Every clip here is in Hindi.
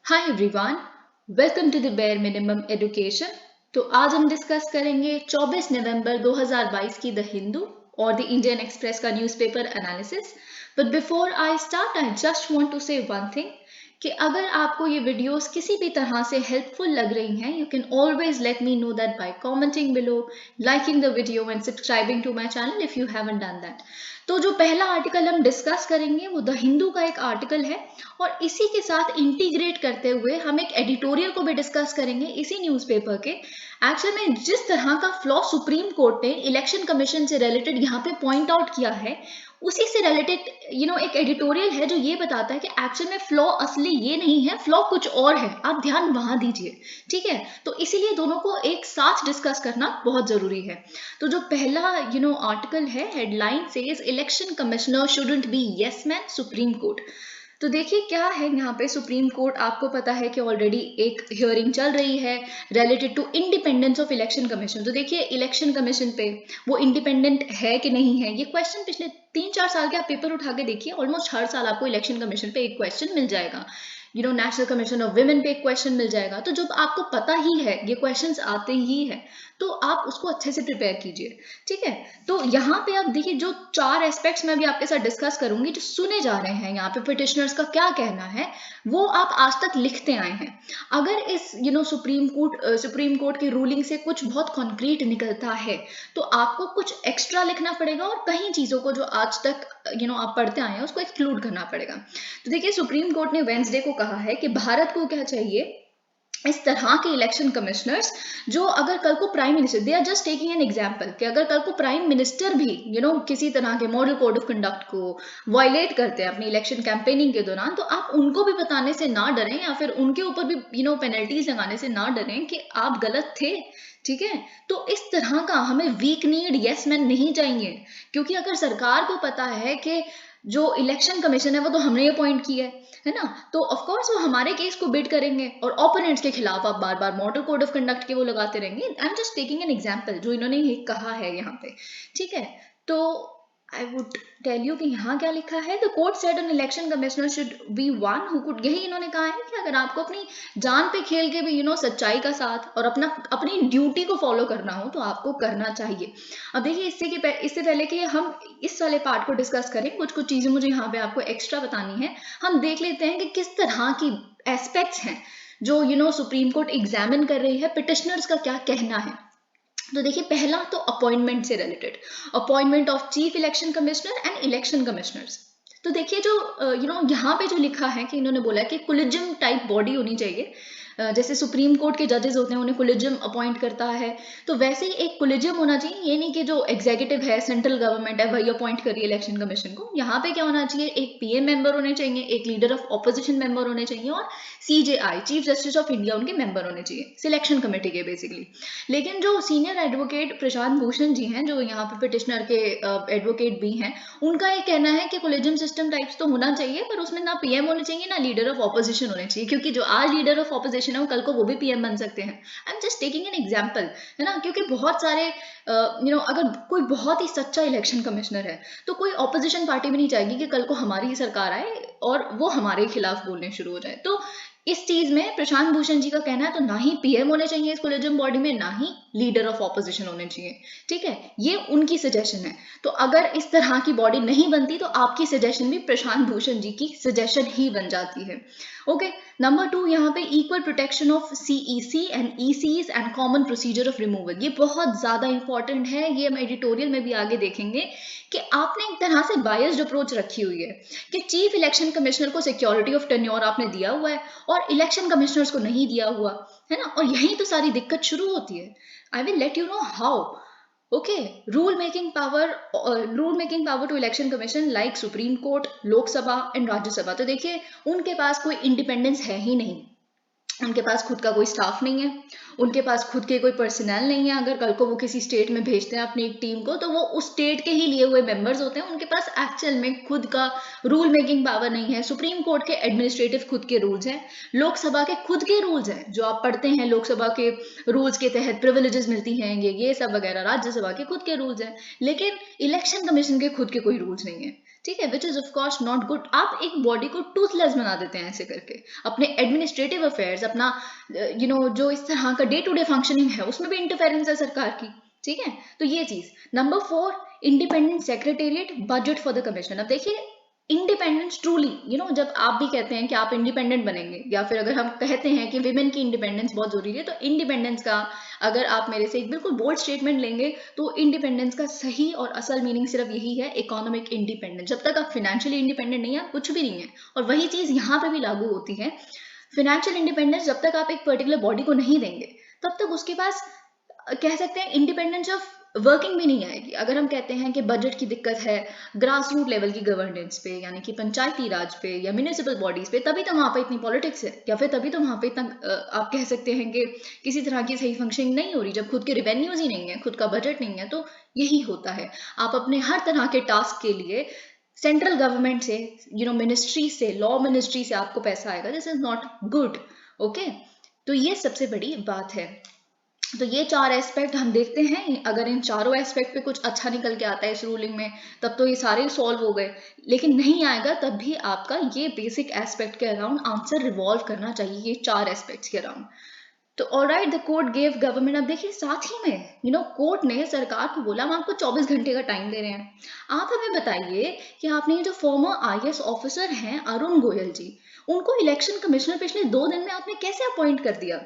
Hi everyone, welcome to the bare minimum education. तो आज हम डिस्कस करेंगे 24 नवंबर 2022 की द हिंदू और द इंडियन एक्सप्रेस का newspaper analysis. But before I start I just want to say one thing कि अगर आपको ये वीडियोस किसी भी तरह से हेल्पफुल लग रही हैं, you can always let me know that by commenting below, liking the video and subscribing to my channel if you haven't done that. तो जो पहला आर्टिकल हम डिस्कस करेंगे वो द हिंदू का एक आर्टिकल है और इसी के साथ इंटीग्रेट करते हुए हम एक एडिटोरियल को भी डिस्कस करेंगे इसी न्यूज़पेपर के। एक्चुअल में जिस तरह का फ्लॉ सुप्रीम कोर्ट ने इलेक्शन कमीशन से रिलेटेड यहाँ पे पॉइंट आउट किया है, उसी से रिलेटेड एक एडिटोरियल है जो ये बताता है कि एक्चुअल में फ्लॉ असली ये नहीं है, फ्लॉ कुछ और है, आप ध्यान वहां दीजिए। ठीक है, तो इसीलिए दोनों को एक साथ डिस्कस करना बहुत जरूरी है। तो जो पहला आर्टिकल है, headline says election commissioner shouldn't be yes man supreme court. तो देखिए क्या है यहाँ पे, सुप्रीम कोर्ट आपको पता है कि ऑलरेडी एक हियरिंग चल रही है related to independence of election commission. तो देखिए इलेक्शन कमीशन पे वो इंडिपेंडेंट है कि नहीं है, ये क्वेश्चन पिछले 3-4 साल के आप पेपर उठा के देखिए, ऑलमोस्ट हर साल आपको इलेक्शन कमीशन पे एक क्वेश्चन मिल जाएगा। नेशनल कमीशन ऑफ विमेन पे एक क्वेश्चन मिल जाएगा। तो जब आपको पता ही है ये क्वेश्चंस आते ही है तो आप उसको अच्छे से प्रिपेयर कीजिए। ठीक है, तो यहाँ पे आप देखिए जो 4 एस्पेक्ट्स मैं भी आपके साथ डिस्कस करूंगी जो सुने जा रहे हैं, यहाँ पे पिटिशनर्स का क्या कहना है वो आप आज तक लिखते आए हैं। अगर इस सुप्रीम कोर्ट की रूलिंग से कुछ बहुत कॉन्क्रीट निकलता है तो आपको कुछ एक्स्ट्रा लिखना पड़ेगा और कई चीजों को जो आज तक आप पढ़ते आए हैं उसको एक्सक्लूड करना पड़ेगा। तो देखिए सुप्रीम कोर्ट ने वेंसडे को कहा है कि भारत को क्या चाहिए, इस तरह के इलेक्शन कमिश्नर्स जो अगर कल को prime minister, they are just taking an example, कि अगर कल को प्राइम मिनिस्टर भी किसी तरह के मॉडल कोड ऑफ कंडक्ट को वायलेट करते हैं अपनी इलेक्शन कैंपेनिंग के दौरान, तो आप उनको भी बताने से ना डरें या फिर उनके ऊपर भी पेनल्टीज लगाने से ना डरें कि आप गलत थे। ठीक है, तो इस तरह का हमें वीक नीड यस मैन नहीं चाहिए, क्योंकि अगर सरकार को पता है कि जो इलेक्शन कमीशन है वो तो हमने अपॉइंट किया है ना, तो ऑफ कोर्स वो हमारे केस को बिड करेंगे और ओपोनेंट्स के खिलाफ आप बार बार मॉडल कोड ऑफ कंडक्ट के वो लगाते रहेंगे। I am just taking an example जो इन्होंने ये कहा है यहाँ पे। ठीक है, तो आई वुड टेल यू कि यहाँ क्या लिखा है, the court said an election commissioner should be one who could, यही इन्होंने कहा है कि अगर आपको अपनी जान पे खेल के भी सच्चाई का साथ और अपनी ड्यूटी को फॉलो करना हो तो आपको करना चाहिए। अब देखिए इससे पहले कि हम इस वाले पार्ट को डिस्कस करें, कुछ कुछ चीजें मुझे यहाँ पे आपको एक्स्ट्रा बतानी है। हम देख लेते हैं कि किस तरह की एस्पेक्ट्स हैं जो सुप्रीम कोर्ट एग्जामिन कर रही है, पिटिशनर्स का क्या कहना है। तो देखिए पहला तो अपॉइंटमेंट से related, appointment of chief election commissioner and election commissioners. तो देखिए जो यहाँ पे जो लिखा है कि इन्होंने बोला है कि कोलिजियम टाइप बॉडी होनी चाहिए। जैसे सुप्रीम कोर्ट के जजेस होते हैं उन्हें कोलिजियम अपॉइंट करता है, तो वैसे ही एक कोलिजियम होना चाहिए। ये नहीं कि जो एग्जीक्यूटिव है, सेंट्रल गवर्नमेंट है, वही अपॉइंट करिए इलेक्शन कमीशन को। यहाँ पे क्या होना चाहिए, एक पीएम मेंबर होने चाहिए, एक लीडर ऑफ ऑपोजिशन मेंबर होने चाहिए और CJI chief justice of India उनके मेंबर होने चाहिए, सिलेक्शन कमेटी के बेसिकली। लेकिन जो सीनियर एडवोकेट प्रशांत भूषण जी हैं, जो यहाँ पे पिटिशनर के एडवोकेट भी हैं, उनका ये कहना है कि कोलिजियम सिस्टम टाइप्स तो होना चाहिए पर उसमें ना पीएम होने चाहिए ना लीडर ऑफ ऑपोजिशन होने चाहिए, क्योंकि जो आज लीडर ऑफ ऑपोजिशन है वो कल को वो भी पीएम बन सकते हैं। I am just taking an example, है ना, क्योंकि बहुत सारे अगर कोई बहुत ही सच्चा इलेक्शन कमिश्नर है तो कोई ऑपोजिशन पार्टी भी नहीं चाहेगी कि कल को हमारी ही सरकार आए और वो हमारे खिलाफ बोलने शुरू हो जाए। तो इस चीज में प्रशांत भूषण जी का कहना है तो ना ही पीएम होने चाहिए इस कोलिजियम बॉडी में, ना ही लीडर ऑफ ऑपोजिशन होने चाहिए। ठीक है, ये उनकी सजेशन है। तो अगर इस तरह की बॉडी नहीं बनती तो आपकी सजेशन भी प्रशांत भूषण जी की सजेशन ही बन जाती है। ओके, नंबर 2 यहाँ पे equal protection of CEC and ECs and common procedure of removal, ये बहुत ज्यादा इंपॉर्टेंट है। ये हम एडिटोरियल में भी आगे देखेंगे कि आपने एक तरह से बायस्ड अप्रोच रखी हुई है कि चीफ इलेक्शन कमिश्नर को सिक्योरिटी ऑफ टेन्योर आपने दिया हुआ है और इलेक्शन कमिश्नर्स को नहीं दिया हुआ है ना, और यही तो सारी दिक्कत शुरू होती है। I will let you know how. Okay, rule making power to election commission like supreme court, Lok Sabha and Rajya Sabha. तो देखिए उनके पास कोई इंडिपेंडेंस है ही नहीं, उनके पास खुद का कोई स्टाफ नहीं है, उनके पास खुद के कोई पर्सनल नहीं है। अगर कल को वो किसी स्टेट में भेजते हैं अपनी एक टीम को तो वो उस स्टेट के ही लिए हुए मेंबर्स होते हैं, उनके पास एक्चुअल में खुद का रूल मेकिंग पावर नहीं है। सुप्रीम कोर्ट के एडमिनिस्ट्रेटिव खुद के रूल्स हैं, लोकसभा के खुद के रूल्स हैं जो आप पढ़ते हैं, लोकसभा के रूल्स के तहत प्रिविलेजेस मिलती हैं ये सब वगैरह, राज्यसभा के खुद के रूल्स हैं, लेकिन इलेक्शन कमीशन के खुद के कोई रूल्स नहीं है। ठीक है, which is of course not good. आप एक बॉडी को टूथलेस बना देते हैं ऐसे करके। अपने एडमिनिस्ट्रेटिव अफेयर्स, अपना जो इस तरह का डे टू डे फंक्शनिंग है उसमें भी इंटरफेरेंस है सरकार की। ठीक है, तो ये चीज। Number 4, independent secretariat budget for the commission. अब देखिए, इंडिपेंडेंस ट्रूली, जब आप भी कहते हैं कि आप इंडिपेंडेंट बनेंगे, या फिर अगर हम कहते हैं कि विमेन की इंडिपेंडेंस बहुत जरूरी है, तो इंडिपेंडेंस का अगर आप मेरे से एक बिल्कुल बोल्ड स्टेटमेंट लेंगे, तो इंडिपेंडेंस का सही और असल मीनिंग सिर्फ यही है, इकोनॉमिक इंडिपेंडेंस। जब तक आप फाइनेंशियली इंडिपेंडेंट नहीं है, कुछ भी नहीं है। और वही चीज यहाँ पे भी लागू होती है। फाइनेंशियल इंडिपेंडेंस जब तक आप एक पर्टिकुलर बॉडी को नहीं देंगे, तब तक उसके पास कह सकते हैं इंडिपेंडेंस ऑफ वर्किंग भी नहीं आएगी। अगर हम कहते हैं कि बजट की दिक्कत है ग्रास रूट लेवल की गवर्नेंस पे, यानी कि पंचायती राज पे या म्यूनिसिपल बॉडीज पे, तभी तो वहां पे इतनी पॉलिटिक्स है, या फिर तभी तो वहां पे इतना आप कह सकते हैं कि किसी तरह की सही फंक्शनिंग नहीं हो रही। जब खुद के रिवेन्यूज ही नहीं है, खुद का बजट नहीं है, तो यही होता है। आप अपने हर तरह के टास्क के लिए सेंट्रल गवर्नमेंट से, मिनिस्ट्री से, लॉ मिनिस्ट्री से आपको पैसा आएगा। This is not good. Okay, तो ये सबसे बड़ी बात है। तो ये 4 एस्पेक्ट हम देखते हैं। अगर इन चारों एस्पेक्ट पे कुछ अच्छा निकल के आता है इस रूलिंग में, तब तो ये सारे सॉल्व हो गए। लेकिन नहीं आएगा, तब भी आपका ये बेसिक एस्पेक्ट के अराउंड आंसर रिवॉल्व करना चाहिए, ये 4 एस्पेक्ट्स के अराउंड। तो alright, the court gave government. अब देखिए, साथ ही में कोर्ट ने सरकार को बोला, हम आपको 24 घंटे का टाइम दे रहे हैं। आप हमें बताइए कि आपने जो फॉर्मर आईएएस ऑफिसर हैं अरुण गोयल जी, उनको इलेक्शन कमिश्नर पिछले 2 दिन में आपने कैसे अपॉइंट कर दिया?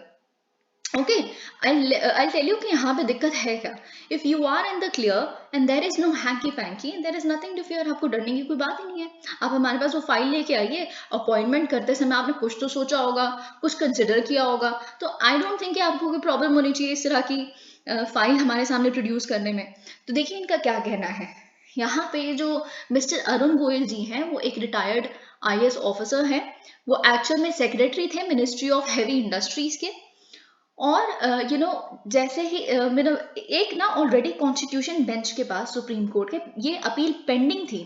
ओके, I'll tell you कि यहाँ पे दिक्कत है क्या। If you are in the clear and there is no hanky panky, there is nothing to fear. आपको डरने की कोई बात ही नहीं है। आप हमारे पास वो फाइल लेके आइए। अपॉइंटमेंट करते समय आपने कुछ तो सोचा होगा, कुछ कंसिडर किया होगा। तो आई डोंट थिंक कि आपको कोई प्रॉब्लम होनी चाहिए इस तरह की फाइल हमारे सामने प्रोड्यूस करने में। तो देखिए, इनका क्या कहना है। यहाँ पे जो मिस्टर अरुण गोयल जी हैं, वो एक रिटायर्ड आईएएस ऑफिसर हैं। वो एक्चुअल में सेक्रेटरी थे मिनिस्ट्री ऑफ हैवी इंडस्ट्रीज के। और जैसे ही मेरा एक ना ऑलरेडी कॉन्स्टिट्यूशन बेंच के पास, सुप्रीम कोर्ट के, ये अपील पेंडिंग थी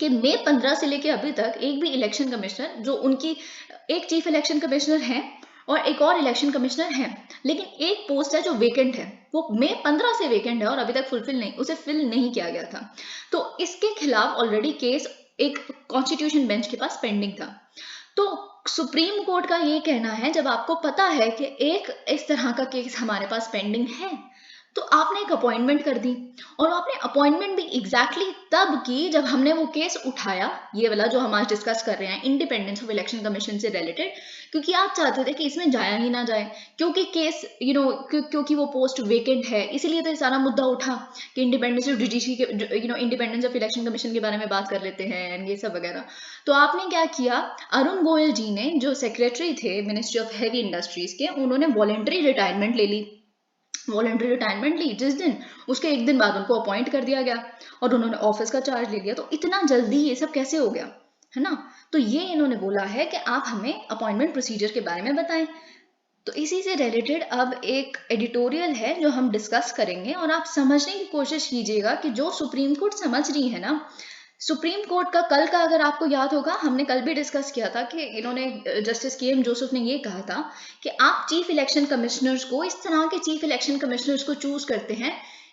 कि मई 15 से लेके अभी तक एक भी इलेक्शन कमिश्नर, जो उनकी एक चीफ इलेक्शन कमिश्नर है और एक और इलेक्शन कमिश्नर है, लेकिन एक पोस्ट है जो वेकेंट है, वो मई 15 से वेकेंट है और अभी तक उसे फिल नहीं किया गया था। तो इसके खिलाफ ऑलरेडी केस एक कॉन्स्टिट्यूशन बेंच के पास पेंडिंग था। तो सुप्रीम कोर्ट का ये कहना है, जब आपको पता है कि एक इस तरह का केस हमारे पास पेंडिंग है, तो आपने एक अपॉइंटमेंट कर दी। और आपने अपॉइंटमेंट भी एग्जैक्टली तब की जब हमने वो केस उठाया, ये वाला जो हम आज डिस्कस कर रहे हैं, इंडिपेंडेंस ऑफ इलेक्शन कमीशन से रिलेटेड, क्योंकि आप चाहते थे कि इसमें जाया ही ना जाए, क्योंकि केस क्योंकि वो पोस्ट वेकेंट है, इसीलिए तो ये सारा मुद्दा उठा कि इंडिपेंडेंस ऑफ जुडिशरी के, इंडिपेंडेंस ऑफ इलेक्शन कमीशन के बारे में बात कर लेते हैं एंड ये सब वगैरह। तो आपने क्या किया, अरुण गोयल जी ने, जो सेक्रेटरी थे मिनिस्ट्री ऑफ हैवी इंडस्ट्रीज के, उन्होंने वॉलेंटरी रिटायरमेंट ले ली। वॉलेंटरी रिटायरमेंट ली जिस दिन, उसके एक दिन बाद उनको अपॉइंट कर दिया गया और उन्होंने ऑफिस का चार्ज ले लिया। तो इतना जल्दी ये सब कैसे हो गया, है ना। तो ये इन्होंने बोला है कि आप हमें अपॉइंटमेंट प्रोसीजर के बारे में बताएं। तो इसी से रिलेटेड अब एक एडिटोरियल है जो हम डिस्कस करेंगे, और आप समझने की कोशिश कीजिएगा कि जो सुप्रीम कोर्ट समझ रही है ना, सुप्रीम कोर्ट का कल का, अगर आपको याद होगा, हमने कल भी डिस्कस किया था कि इन्होंने, जस्टिस केएम जोसेफ ने ये कहा था कि आप चीफ इलेक्शन कमिश्नर्स को, इस तरह के चीफ इलेक्शन कमिश्नर्स को चूज करते हैं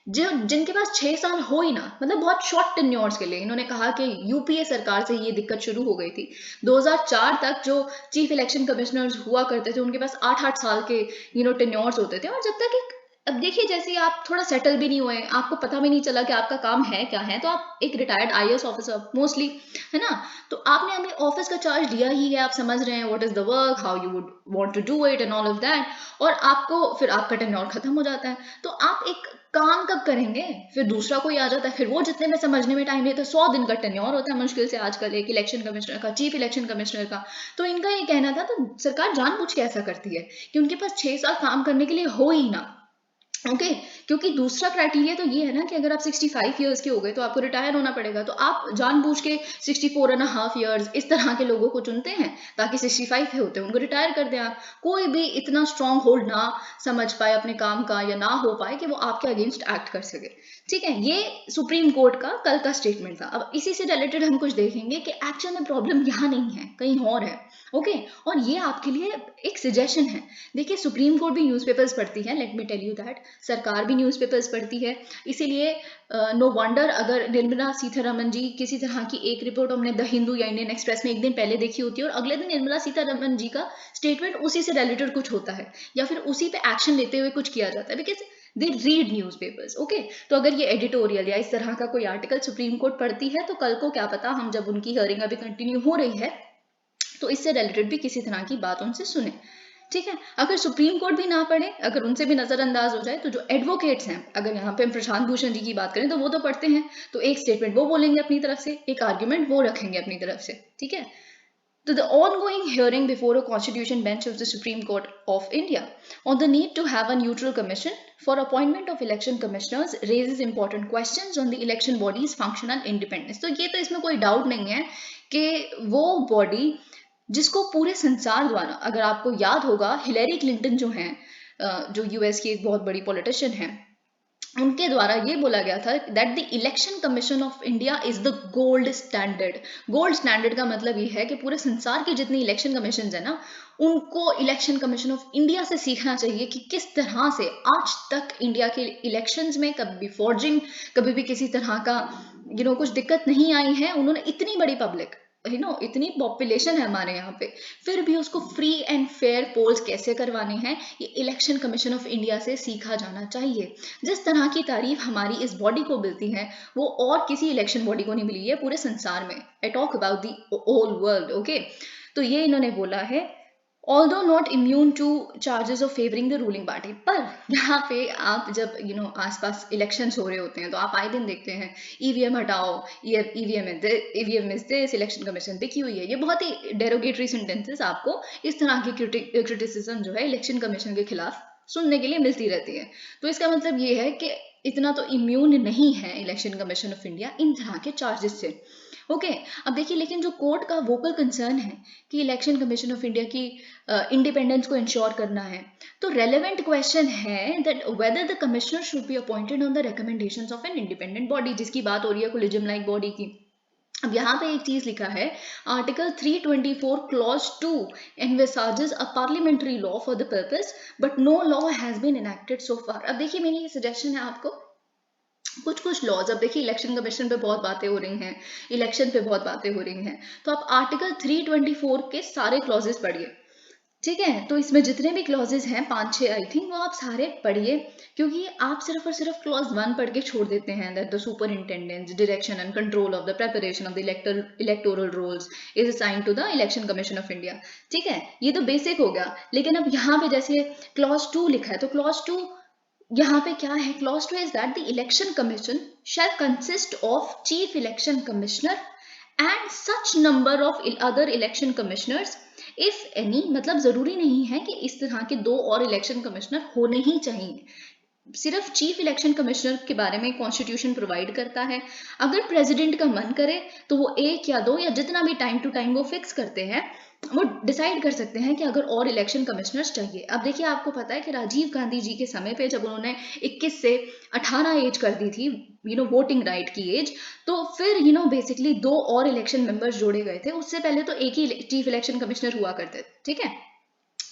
जो जिनके पास 6 साल हो ही ना, मतलब बहुत शॉर्ट टेन्योर्स के लिए। इन्होंने कहा कि यूपीए सरकार से ये दिक्कत शुरू हो गई थी। 2004 तक जो चीफ इलेक्शन कमिश्नर्स हुआ करते थे, उनके पास 8-8 साल के टेन्योर्स होते थे। और जब तक एक, अब देखिए, जैसे ही आप थोड़ा सेटल भी नहीं हुए, आपको पता भी नहीं चला कि आपका काम है क्या है, तो आप एक रिटायर्ड आईएएस ऑफिसर मोस्टली, है ना, तो आपने अभी ऑफिस का चार्ज लिया ही है, आप समझ रहे हैं what is the work, how you would want to do it and all of that, और आपको फिर आपका टेन्योर खत्म हो जाता है। तो आप एक काम कब करेंगे, फिर दूसरा कोई आ जाता है, फिर वो जितने में समझने में टाइम लेता है, 100 दिन का टेन्योर होता है मुश्किल से आजकल एक इलेक्शन कमिश्नर का, चीफ इलेक्शन कमिश्नर का। तो इनका ये कहना था, तो सरकार जानबूझ के ऐसा करती है कि उनके पास 6 साल काम करने के लिए हो ही ना। ओके, क्योंकि दूसरा क्राइटेरिया तो ये है ना कि अगर आप 65 ईयर्स के हो गए तो आपको रिटायर होना पड़ेगा। तो आप जानबूझ के 64.5 ईयर्स इस तरह के लोगों को चुनते हैं ताकि 65 होते हैं उनको रिटायर कर दें। आप कोई भी इतना स्ट्रांग होल्ड ना समझ पाए अपने काम का, या ना हो पाए कि वो आपके अगेंस्ट एक्ट कर सके। ठीक है, ये सुप्रीम कोर्ट का कल का स्टेटमेंट था। अब इसी से रिलेटेड हम कुछ देखेंगे कि एक्चुअल में प्रॉब्लम यहाँ नहीं है, कहीं और है। ओके और ये आपके लिए एक सजेशन है। देखिए सुप्रीम कोर्ट भी न्यूज़पेपर्स पढ़ती है, let me tell you that, सरकार भी न्यूज़पेपर्स पढ़ती है, इसीलिए नो वंडर अगर निर्मला सीतारमन जी किसी तरह की एक रिपोर्ट हमने द हिंदू या इंडियन एक्सप्रेस में एक दिन पहले देखी होती है और अगले दिन निर्मला सीतारमन जी का स्टेटमेंट उसी से रिलेटेड कुछ होता है या फिर उसी पे एक्शन लेते हुए कुछ किया जाता है, because they read newspapers. Okay तो अगर ये एडिटोरियल या इस तरह का कोई आर्टिकल सुप्रीम कोर्ट पढ़ती है तो कल को क्या पता हम जब उनकी हियरिंग अभी कंटिन्यू हो रही है तो इससे रिलेटेड भी किसी तरह की बात उनसे सुने। ठीक है, अगर सुप्रीम कोर्ट भी ना पढ़े, अगर उनसे भी नजरअंदाज हो जाए तो जो एडवोकेट्स हैं, अगर यहाँ पे हम प्रशांत भूषण जी की बात करें तो वो तो पढ़ते हैं, तो एक स्टेटमेंट वो बोलेंगे अपनी तरफ से, एक आर्ग्यूमेंट वो रखेंगे अपनी तरफ से। ठीक है, तो the ongoing hearing before a constitution bench of the Supreme Court of India on the need to have a neutral commission for appointment of election commissioners raises important questions on the election body's functional independence। तो ये तो इसमें कोई डाउट नहीं है कि वो बॉडी जिसको पूरे संसार द्वारा, अगर आपको याद होगा हिलेरी क्लिंटन जो हैं, जो यूएस की एक बहुत बड़ी पॉलिटिशियन है, उनके द्वारा ये बोला गया था that the election commission of India is the gold standard. Gold standard का मतलब ये है कि पूरे संसार के जितने इलेक्शन कमीशन है ना, उनको इलेक्शन कमीशन ऑफ इंडिया से सीखना चाहिए कि किस तरह से आज तक इंडिया के इलेक्शंस में कभी भी फॉर्जिंग, कभी भी किसी तरह का कुछ दिक्कत नहीं आई है। उन्होंने इतनी बड़ी पब्लिक, इतनी पॉपुलेशन है हमारे यहाँ पे, फिर भी उसको फ्री एंड फेयर पोल्स कैसे करवाने हैं, ये इलेक्शन कमीशन ऑफ इंडिया से सीखा जाना चाहिए। जिस तरह की तारीफ हमारी इस बॉडी को मिलती है वो और किसी इलेक्शन बॉडी को नहीं मिली है पूरे संसार में। I talk about the whole world. Okay तो ये इन्होंने बोला है, although not immune to charges of favouring the ruling party. पर यहाँ पे आप जब आसपास इलेक्शंस हो रहे होते हैं तो आप आए दिन देखते हैं ईवीएम हटाओ, EVM is this, election commission पे क्यों है, ये बहुत ही डेरोगेटरी सेंटेंसेस आपको इस तरह की क्रिटिसिज्म जो है इलेक्शन कमीशन के खिलाफ सुनने के लिए मिलती रहती है। तो इसका मतलब ये है कि इतना तो इम्यून नहीं है election commission of India in तरह के चार्जेस से। ओके अब देखिए, लेकिन जो कोर्ट का वोकल कंसर्न है कि इलेक्शन कमीशन ऑफ इंडिया की इंडिपेंडेंस को इंश्योर करना है, तो रेलेवेंट क्वेश्चन है that whether the commissioner should be appointed on the recommendations of an independent body, जिसकी बात हो रही है कोलिजियम लाइक बॉडी की। अब यहाँ पे एक चीज लिखा है, article 324 clause 2 envisages a parliamentary law for the purpose but no law has been enacted so far। अब देखिए मेरी ये सजेशन है आपको, कुछ लॉज, अब देखिए इलेक्शन कमीशन पे बहुत बातें हो रही हैं, इलेक्शन पे बहुत बातें हो रही हैं, तो आप आर्टिकल 324 के सारे क्लॉजेस पढ़िए। ठीक है, तो इसमें जितने भी क्लॉजेस हैं 5-6 आई थिंक, वो आप सारे पढ़िए, क्योंकि आप सिर्फ और सिर्फ क्लॉज 1 पढ़ के छोड़ देते हैं that the superintendence direction and control of the preparation of the electoral rolls is assigned to the election commission of India. ठीक है, ये तो बेसिक हो गया, लेकिन अब यहाँ पे जैसे क्लॉज 2 लिखा है, तो क्लॉज 2 यहाँ पे क्या है, clause 2 is that the election commission shell consist of chief election commissioner and such number of other election commissioners if any. मतलब जरूरी नहीं है कि इस तरह के 2 और इलेक्शन कमिश्नर होने ही चाहिए, सिर्फ चीफ इलेक्शन कमिश्नर के बारे में कॉन्स्टिट्यूशन प्रोवाइड करता है। अगर प्रेसिडेंट का मन करे तो वो 1 या 2 या जितना भी टाइम टू टाइम वो फिक्स करते हैं, वो डिसाइड कर सकते हैं कि अगर और इलेक्शन कमिश्नर्स चाहिए। अब देखिए आपको पता है कि राजीव गांधी जी के समय पे जब उन्होंने 21 से 18 एज कर दी थी, वोटिंग राइट की एज, तो फिर बेसिकली 2 और इलेक्शन मेंबर्स जोड़े गए थे। उससे पहले तो एक ही चीफ इलेक्शन कमिश्नर हुआ करते थे। ठीक है,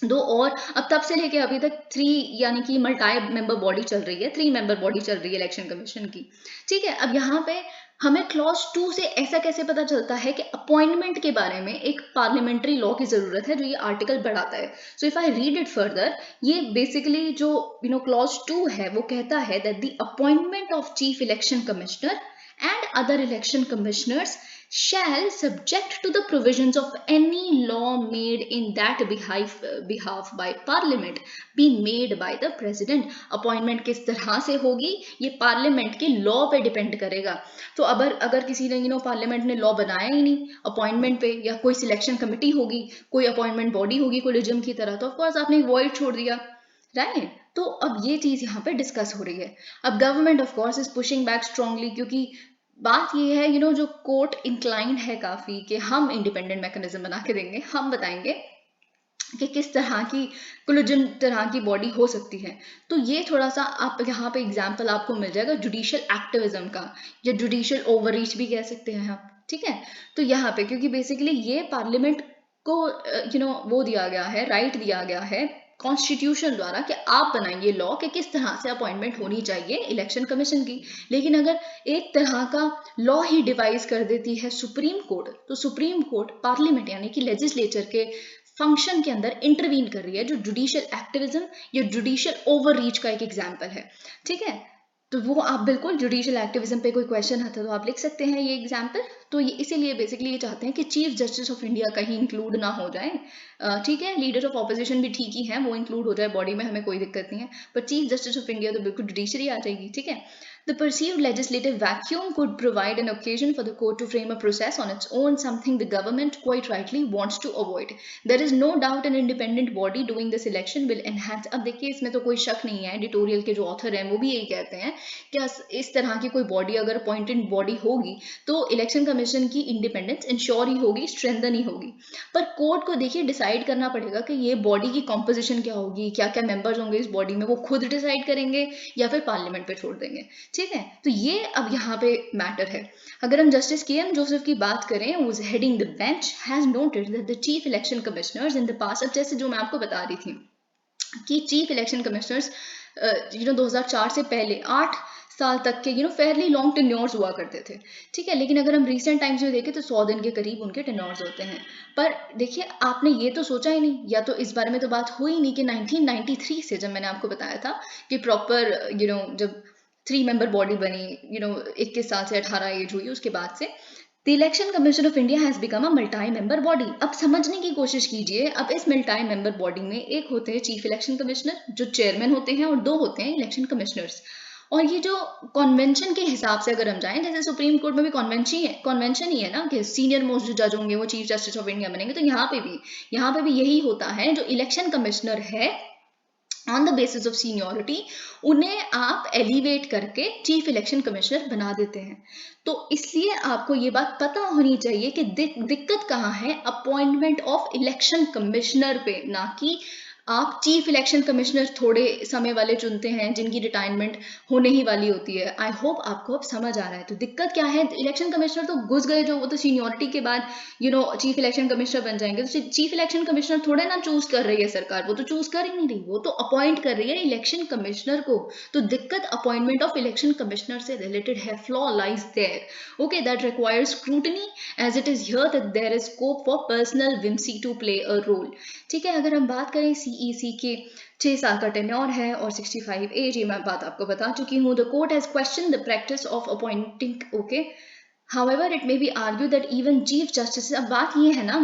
2 और अब तब से लेके अभी तक 3 यानी कि मल्टी मेंबर बॉडी चल रही है, 3 मेंबर बॉडी चल रही है इलेक्शन कमीशन की। ठीक है, अब यहाँ पे हमें क्लॉज 2 से ऐसा कैसे पता चलता है कि अपॉइंटमेंट के बारे में एक पार्लियामेंट्री लॉ की जरूरत है जो ये आर्टिकल बढ़ाता है। So if I read it further, ये बेसिकली जो क्लॉज 2 है वो कहता है that the appointment of chief election commissioner and other election commissioners shall, subject to the provisions of any law made in that behalf by parliament, be made by the president। Appointment किस तरह से होगी ये पार्लियामेंट के लॉ पे डिपेंड करेगा। तो अगर किसी ने पार्लियामेंट ने लॉ बनाया ही नहीं अपॉइंटमेंट पे, या कोई सिलेक्शन कमेटी होगी, कोई अपॉइंटमेंट बॉडी होगी कोलिजियम की तरह, तो ऑफकोर्स आपने वॉइड छोड़ दिया, राइट। तो अब ये चीज यहाँ पे डिस्कस हो रही है। अब government of course is pushing back strongly, क्योंकि बात ये है जो कोर्ट इंक्लाइंड है काफी कि हम इंडिपेंडेंट मैकेनिज्म बना के देंगे, हम बताएंगे कि किस तरह की कोलिजियम तरह की बॉडी हो सकती है। तो ये थोड़ा सा आप यहाँ पे एग्जाम्पल आपको मिल जाएगा जुडिशियल एक्टिविज्म का, या जुडिशियल ओवररीच भी कह सकते हैं आप। ठीक है, तो यहाँ पे क्योंकि बेसिकली ये पार्लियामेंट को वो दिया गया है, राइट दिया गया है कॉन्स्टिट्यूशन द्वारा कि आप बनाइए लॉ कि किस तरह से अपॉइंटमेंट होनी चाहिए इलेक्शन कमीशन की। लेकिन अगर एक तरह का लॉ ही डिवाइस कर देती है सुप्रीम कोर्ट, तो सुप्रीम कोर्ट पार्लियामेंट यानी कि लेजिस्लेचर के फंक्शन के अंदर इंटरवीन कर रही है, जो जुडिशियल एक्टिविज्म या जुडिशियल ओवररीच का एक एग्जाम्पल है। ठीक है, तो वो आप बिल्कुल जुडिशियल एक्टिविज्म पे कोई क्वेश्चन आता है तो आप लिख सकते हैं ये एग्जाम्पल। तो ये इसीलिए बेसिकली ये चाहते हैं कि चीफ जस्टिस ऑफ इंडिया कहीं इंक्लूड ना हो जाए। ठीक है, लीडर ऑफ ऑपोजिशन भी ठीक ही है, वो इंक्लूड हो जाए बॉडी में, हमें कोई दिक्कत नहीं है, पर चीफ जस्टिस ऑफ इंडिया तो बिल्कुल जुडिशरी आ जाएगी। ठीक है, The perceived legislative vacuum could provide an occasion for the court to frame a process on its own, something the government quite rightly wants to avoid. There is no doubt an independent body doing this election will enhance. अब देखिए इसमें तो कोई शक नहीं है, एडिटोरियल के जो ऑथर हैं वो भी यही कहते हैं कि इस तरह की कोई बॉडी अगर अपॉइंटेड बॉडी होगी तो इलेक्शन कमीशन की इंडिपेंडेंस इंश्योर ही होगी, स्ट्रेंथन ही होगी। पर कोर्ट को देखिए डिसाइड करना पड़ेगा कि ये बॉडी की कॉम्पोजिशन क्या होगी, क्या क्या मेंबर्स होंगे इस बॉडी में, वो खुद डिसाइड करेंगे या फिर पार्लियामेंट पे छोड़ देंगे। ठीक है, तो ये अब यहाँ पे मैटर है। अगर हम जस्टिस के एम जोसेफ की बात करें, who is heading the bench has noted that the chief election commissioners in the past, अब जैसे जो मैं आपको बता रही थी कि चीफ इलेक्शन कमिश्नर्स 2004 से पहले 8 साल तक के फेयरली लॉन्ग टेन्योर्स हुआ करते थे। ठीक है, लेकिन अगर हम रिसेंट टाइम्स में देखें तो 100 दिन के करीब उनके टेन्योर्स होते हैं। पर देखिए आपने ये तो सोचा ही नहीं, या तो इस बारे में तो बात हुई नहीं कि 1993 से, जब मैंने आपको बताया था कि प्रॉपर जब 3 मेंबर बॉडी बनी, 21 साल से 18 एज हुई, उसके बाद से The Election Commission of India has become a multi-member body. अब समझने की कोशिश कीजिए, अब इस multi-member body में एक होते हैं चीफ इलेक्शन कमिश्नर जो चेयरमैन होते हैं, और 2 होते हैं इलेक्शन कमिश्नर्स। और ये जो कॉन्वेंशन के हिसाब से अगर हम जाएं, जैसे सुप्रीम कोर्ट में भी कॉन्वेंशन ही है ना कि सीनियर मोस्ट जो जज होंगे वो चीफ जस्टिस ऑफ इंडिया बनेंगे, तो यहाँ पे भी यही होता है। जो इलेक्शन कमिश्नर है on the basis of seniority, उन्हें आप एलिवेट करके चीफ इलेक्शन कमिश्नर बना देते हैं। तो इसलिए आपको ये बात पता होनी चाहिए कि दिक्कत कहाँ है अपॉइंटमेंट ऑफ इलेक्शन कमिश्नर पे, ना कि आप चीफ इलेक्शन कमिश्नर थोड़े समय वाले चुनते हैं जिनकी रिटायरमेंट होने ही वाली होती है। आई होप आपको अब समझ आ रहा है। तो दिक्कत क्या है, इलेक्शन कमिश्नर तो घुस गए जो, वो तो सीनियोरिटी के बाद चीफ इलेक्शन कमिश्नर बन जाएंगे। तो चीफ इलेक्शन कमिश्नर थोड़े ना चूज कर रही है सरकार, वो तो चूज कर ही नहीं रही, वो तो अपॉइंट कर रही है इलेक्शन कमिश्नर को। तो दिक्कत अपॉइंटमेंट ऑफ इलेक्शन कमिश्नर से रिलेटेड है, flaw lies there. Okay, that requires scrutiny as it is here that there is scope for personal whimsy to play a role. ठीक है, अगर हम बात करें सीईसी के 6 साल का टेन्योर है और 65 एज, ये मैं बात आपको बता चुकी हूँ। The court has question the practice of appointing, okay, however it may be argue that even chief justice, अब बात ये है ना,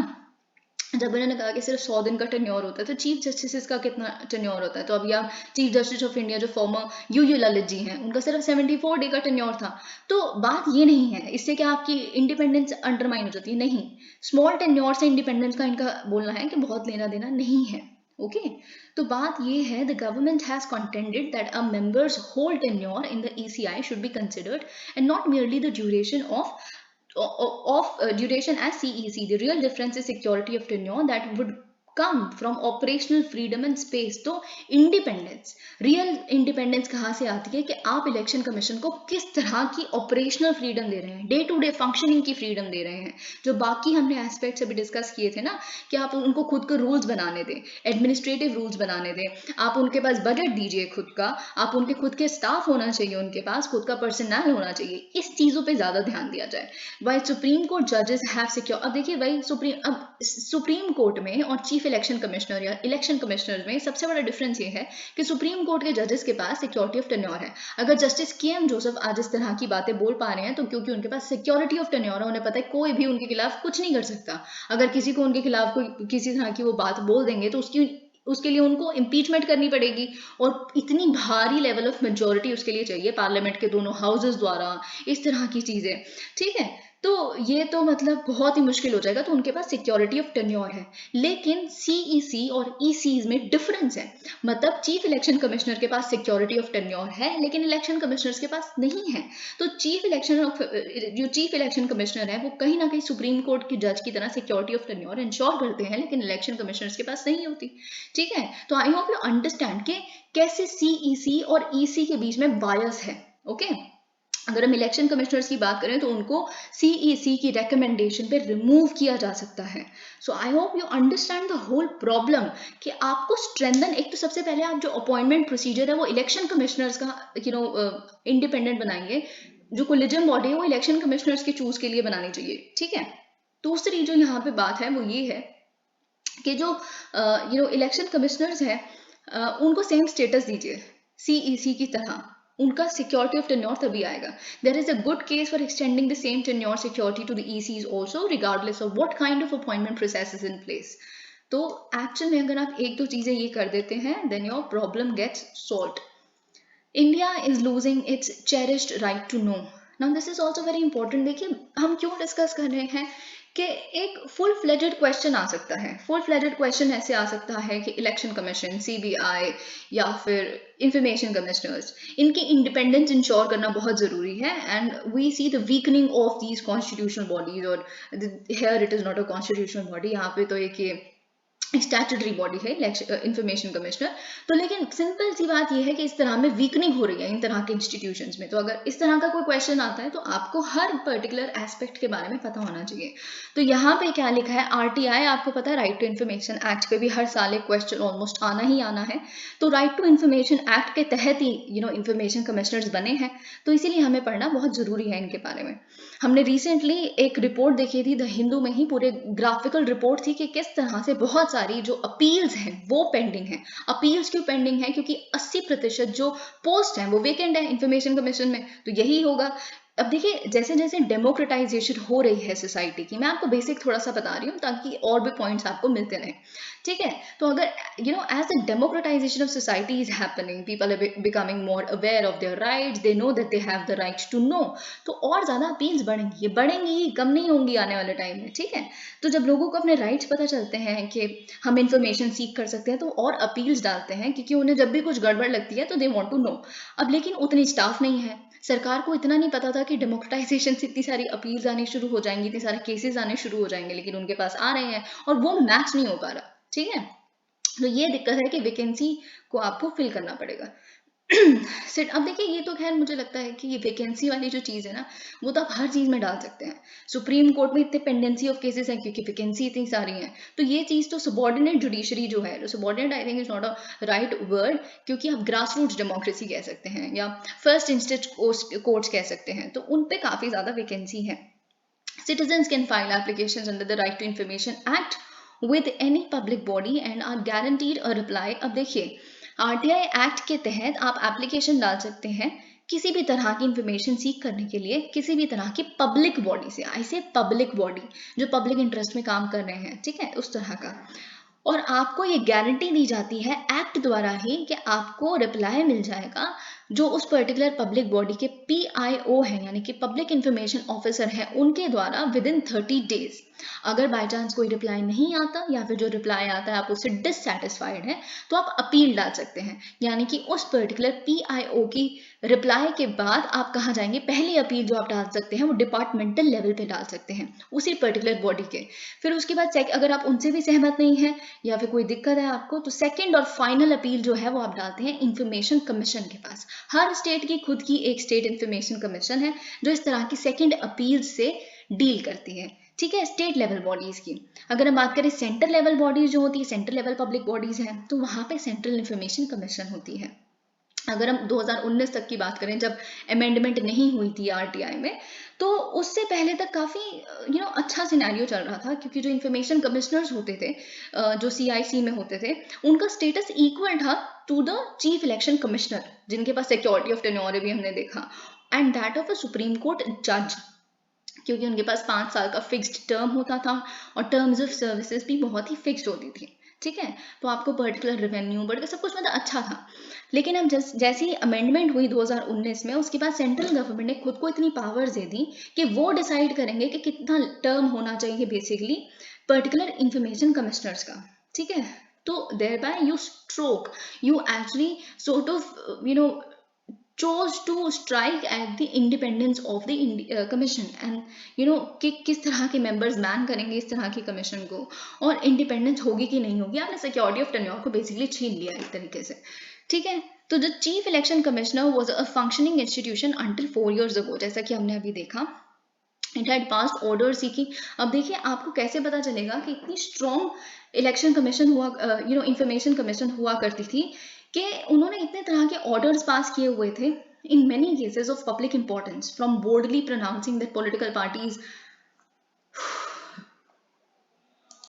जब उन्होंने कहा कि सिर्फ 100 दिन का टेन्योर होता है, तो चीफ जस्टिस का कितना टेन्योर होता है? तो अभी आप चीफ जस्टिस ऑफ इंडिया जो फॉर्मर यूयू ललित जी हैं, उनका सिर्फ 74 डे का टेन्योर था। तो बात ये नहीं है इससे कि आपकी इंडिपेंडेंस अंडरमाइन हो जाती है, नहीं। स्मॉल टेन्योर से इंडिपेंडेंस का इनका बोलना है कि बहुत लेना देना नहीं है। ओके, तो बात ये है, the government has contended that a member's whole tenure in the ECI should be considered and not merely the duration duration as CEC. The real difference is security of tenure that would come from operational freedom and space. तो इंडिपेंडेंस, रियल इंडिपेंडेंस कहाँ से आती है कि आप इलेक्शन कमीशन को किस तरह की ऑपरेशनल फ्रीडम दे रहे हैं, डे टू डे फंक्शनिंग की फ्रीडम दे रहे हैं। जो बाकी हमने एस्पेक्ट्स अभी डिस्कस किए थे ना, कि आप उनको खुद को रूल्स बनाने दें, एडमिनिस्ट्रेटिव रूल्स बनाने दें, आप उनके पास बजट दीजिए खुद का, आप उनके खुद के स्टाफ होना चाहिए, उनके पास खुद का पर्सनल होना चाहिए, इस चीज़ों पे ज़्यादा ध्यान दिया जाए। वाई सुप्रीम कोर्ट जजेस हैव सिक्योर, अब देखिए भाई सुप्रीम कोर्ट में और चीफ इलेक्शन कमिश्नर या इलेक्शन कमिश्नर में सबसे बड़ा डिफरेंस ये है कि सुप्रीम कोर्ट के जजेस के पास सिक्योरिटी ऑफ टेन्योर है। अगर जस्टिस के एम जोसेफ आज इस तरह की बातें बोल पा रहे हैं तो क्योंकि उनके पास सिक्योरिटी ऑफ टेन्योर है, उन्हें पता है कोई भी उनके खिलाफ कुछ नहीं कर सकता। अगर किसी को उनके खिलाफ कोई किसी तरह की वो बात बोल देंगे तो उसके लिए उनको इम्पीचमेंट करनी पड़ेगी, और इतनी भारी लेवल ऑफ मेजोरिटी उसके लिए चाहिए पार्लियामेंट के दोनों हाउसेस द्वारा, इस तरह की चीजें। ठीक है, तो ये तो मतलब बहुत ही मुश्किल हो जाएगा। तो उनके पास सिक्योरिटी ऑफ टेन्योर है, लेकिन सीईसी और ईसीज में डिफरेंस है। मतलब चीफ इलेक्शन कमिश्नर के पास सिक्योरिटी ऑफ टेन्योर है, लेकिन इलेक्शन कमिश्नर्स के पास नहीं है। तो जो चीफ इलेक्शन कमिश्नर है वो कहीं ना कहीं सुप्रीम कोर्ट के जज की तरह सिक्योरिटी ऑफ टेन्योर इंश्योर करते हैं, लेकिन इलेक्शन कमिश्नर्स के पास नहीं होती। ठीक है, तो आई होप यू अंडरस्टैंड कि कैसे सीईसी और ईसी के बीच में बायस है। ओके, अगर हम इलेक्शन कमिश्नर्स की बात करें तो उनको CEC की रिकमेंडेशन पे रिमूव किया जा सकता है. So I hope you understand the whole problem कि आपको स्ट्रेंथन, एक तो सबसे पहले आप जो अपॉइंटमेंट प्रोसीजर है वो इलेक्शन कमिश्नर्स का इंडिपेंडेंट बनाएंगे. जो कोलिजियम बॉडी है वो इलेक्शन कमिश्नर्स के चूज के लिए बनानी चाहिए. ठीक है. दूसरी जो यहाँ पे बात है वो ये है कि जो इलेक्शन कमिश्नर्स हैं उनको सेम स्टेटस दीजिए CEC की तरह. उनका सिक्योरिटी ऑफ टेन्योर तभी आएगा. There is a good case for extending the same tenure security to the ECs also, regardless of what kind of appointment process is in place. तो एक्चुअल में अगर आप एक दो चीजें ये कर देते हैं then your problem gets solved. India is losing its cherished right to know. Now this is also very important. देखिए हम क्यों डिस्कस कर रहे हैं कि एक फुल फ्लेजेड क्वेश्चन आ सकता है. फुल फ्लेजेड क्वेश्चन ऐसे आ सकता है कि इलेक्शन कमीशन, CBI या फिर इंफॉर्मेशन कमिश्नर्स, इनकी इंडिपेंडेंस इंश्योर करना बहुत ज़रूरी है. And we see the weakening of these constitutional bodies. और here it is not a constitutional body, यहाँ पे तो एक स्टैट्यूटरी बॉडी है इंफॉर्मेशन कमिश्नर. तो लेकिन सिंपल सी बात यह है कि इस तरह में वीकनिंग हो रही है इन तरह के इंस्टीट्यूशंस में. तो अगर इस तरह का कोई क्वेश्चन आता है तो आपको हर पर्टिकुलर एस्पेक्ट के बारे में पता होना चाहिए. तो यहाँ पे क्या लिखा है, RTI, आपको पता है राइट टू इन्फॉर्मेशन एक्ट पे भी हर साल एक क्वेश्चन ऑलमोस्ट आना ही आना है. तो राइट टू इन्फॉर्मेशन एक्ट के तहत ही इंफॉर्मेशन कमिश्नर्स बने हैं. तो इसीलिए हमें पढ़ना बहुत जरूरी है इनके बारे में. हमने रिसेंटली एक रिपोर्ट देखी थी द हिंदू में ही, पूरे ग्राफिकल रिपोर्ट थी कि किस तरह से बहुत सारी जो अपील्स हैं वो पेंडिंग है. अपील्स क्यों पेंडिंग है? क्योंकि 80% जो पोस्ट हैं वो वेकेंट है इंफॉर्मेशन कमीशन में. तो यही होगा. अब देखिए जैसे जैसे डेमोक्रेटाइजेशन हो रही है सोसाइटी की, मैं आपको बेसिक थोड़ा सा बता रही हूँ ताकि और भी पॉइंट्स आपको मिलते रहें. ठीक है. तो अगर as the democratisation of society is happening, people are becoming more aware of their rights, they know that they have the right to know. तो और ज्यादा अपील्स बढ़ेंगी, ये बढ़ेंगी ही, कम नहीं होंगी आने वाले टाइम में. ठीक है. तो जब लोगों को अपने राइट्स पता चलते हैं कि हम इंफॉर्मेशन सीख कर सकते हैं तो और अपील्स डालते हैं, क्योंकि उन्हें जब भी कुछ गड़बड़ लगती है तो दे वांट टू नो. अब लेकिन उतनी स्टाफ नहीं है. सरकार को इतना नहीं पता था कि डेमोक्रेटाइजेशन से इतनी सारी अपील्स आनी शुरू हो जाएंगी, इतने सारे केसेस आने शुरू हो जाएंगे, लेकिन उनके पास आ रहे हैं और वो मैच नहीं हो पा रहा. ठीक है. तो ये दिक्कत है कि वैकेंसी को आपको फिल करना पड़ेगा. सिट अब देखिए ये तो खैर मुझे लगता है कि ये वैकेंसी वाली जो चीज़ है ना वो तो आप हर चीज़ में डाल सकते हैं. सुप्रीम कोर्ट में इतने पेंडेंसी ऑफ केसेस हैं क्योंकि वैकेंसी इतनी सारी हैं. तो ये चीज़ तो सबॉर्डिनेट जुडिशरी जो है, subordinate I think is not a right word, क्योंकि आप ग्रास रूट्स डेमोक्रेसी कह सकते हैं या फर्स्ट इंस्टेंस कोर्ट्स कह सकते हैं. तो उन पे काफ़ी ज़्यादा वैकेंसी है. Citizens can file applications under the Right to Information Act with any public body and are guaranteed a reply. अब देखिए RTI एक्ट के तहत आप एप्लीकेशन डाल सकते हैं किसी भी तरह की इंफॉर्मेशन सीख करने के लिए किसी भी तरह की पब्लिक बॉडी से. ऐसे पब्लिक बॉडी जो पब्लिक इंटरेस्ट में काम कर रहे हैं, ठीक है, उस तरह का. और आपको ये गारंटी दी जाती है एक्ट द्वारा ही कि आपको रिप्लाई मिल जाएगा जो उस पर्टिकुलर पब्लिक बॉडी के PIO है, यानी कि पब्लिक इंफॉर्मेशन ऑफिसर है, उनके द्वारा विद इन 30 डेज. अगर बाय चांस कोई रिप्लाई नहीं आता या फिर जो रिप्लाई आता है आप उससे डिससेटिस्फाइड है तो आप अपील डाल सकते हैं. यानी कि उस पर्टिकुलर PIO की रिप्लाई के बाद आप कहाँ जाएंगे, पहली अपील जो आप डाल सकते हैं वो डिपार्टमेंटल लेवल पे डाल सकते हैं उसी पर्टिकुलर बॉडी के. फिर उसके बाद अगर आप उनसे भी सहमत नहीं है या फिर कोई दिक्कत है आपको तो सेकंड और फाइनल अपील जो है वो आप डालते हैं इंफॉर्मेशन कमीशन के पास. हर स्टेट की खुद की एक स्टेट इंफॉर्मेशन कमीशन है जो इस तरह की सेकंड अपील से डील करती है. ठीक है. स्टेट लेवल बॉडीज की अगर हम बात करें, सेंटर लेवल बॉडीज जो होती है, सेंट्रल लेवल पब्लिक बॉडीज हैं, तो वहां पे सेंट्रल इंफॉर्मेशन कमीशन होती है. अगर हम 2019 तक की बात करें जब अमेंडमेंट नहीं हुई थी RTI में, तो उससे पहले तक काफ़ी अच्छा सिनेरियो चल रहा था, क्योंकि जो इंफॉर्मेशन कमिश्नर्स होते थे जो CIC में होते थे उनका स्टेटस इक्वल था to the chief election commissioner, जिनके पास सिक्योरिटी ऑफ टेन्योर भी हमने देखा, and that of a supreme court जज, क्योंकि उनके पास 5 साल का फिक्स्ड टर्म होता था और टर्म्स ऑफ सर्विसेज भी बहुत ही फिक्स्ड होती थी. ठीक है. तो आपको पर्टिकुलर रेवेन्यू बढ़कर सब कुछ मतलब अच्छा था. लेकिन अब जैसे ही अमेंडमेंट हुई 2019 में, उसके बाद सेंट्रल गवर्नमेंट ने खुद को इतनी पावर्स दे दी कि वो डिसाइड करेंगे कि कितना टर्म होना चाहिए बेसिकली पर्टिकुलर इंफॉर्मेशन कमिश्नर्स का. ठीक है. तो thereby you actually sort of chose to strike at the independence of the commission and कि किस तरह के members बैन करेंगे इस तरह की कमीशन को और इंडिपेंडेंस होगी कि नहीं होगी. आपने सिक्योरिटी ऑफ टेन्योर को बेसिकली छीन लिया एक तरीके से. ठीक है. तो the chief election commissioner was a functioning institution until 4 years ago, जैसा कि हमने अभी देखा. It had passed order seeking. अब देखिए आपको कैसे पता चलेगा कि इतनी स्ट्रॉन्ग इलेक्शन कमीशन हुआ, इंफॉर्मेशन कमीशन हुआ करती थी कि उन्होंने इतने तरह के ऑर्डर्स पास किए हुए थे in many cases of public importance, from boldly pronouncing that political parties